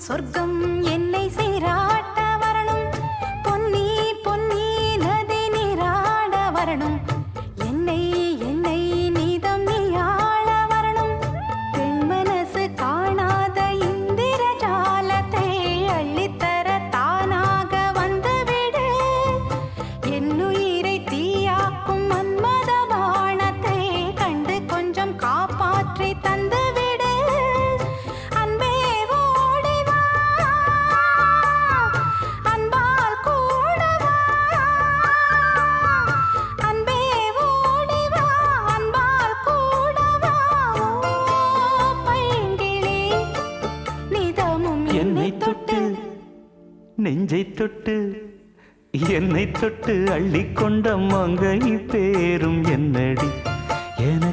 சொர்க்கம் என்னை சீராட்ட வரணும், பொன்னி பொன்னி நதி நீராட வரணும், என்னை என்னை நீதம் நீயாள வரணும். பெண் மனசு காணாத இந்திர ஜாலத்தை அள்ளித்தர தானாக வந்துவிடு. என்னுயிரை தீயாக்கும் மன்மத பாணத்தை கண்டு கொஞ்சம் காப்பாற்றி தந்துவிடு. அன்பே ஓடி வா, அன்பால் கூட வா. அன்பே ஓடி வா, அன்பால் கூட வா. ஓ பைங்கிளி, நிதமும் என்னை தொட்டு நெஞ்சை தொட்டு என்னை தொட்டு அள்ளிக்கொண்ட மங்கை பேரும் என்னடி என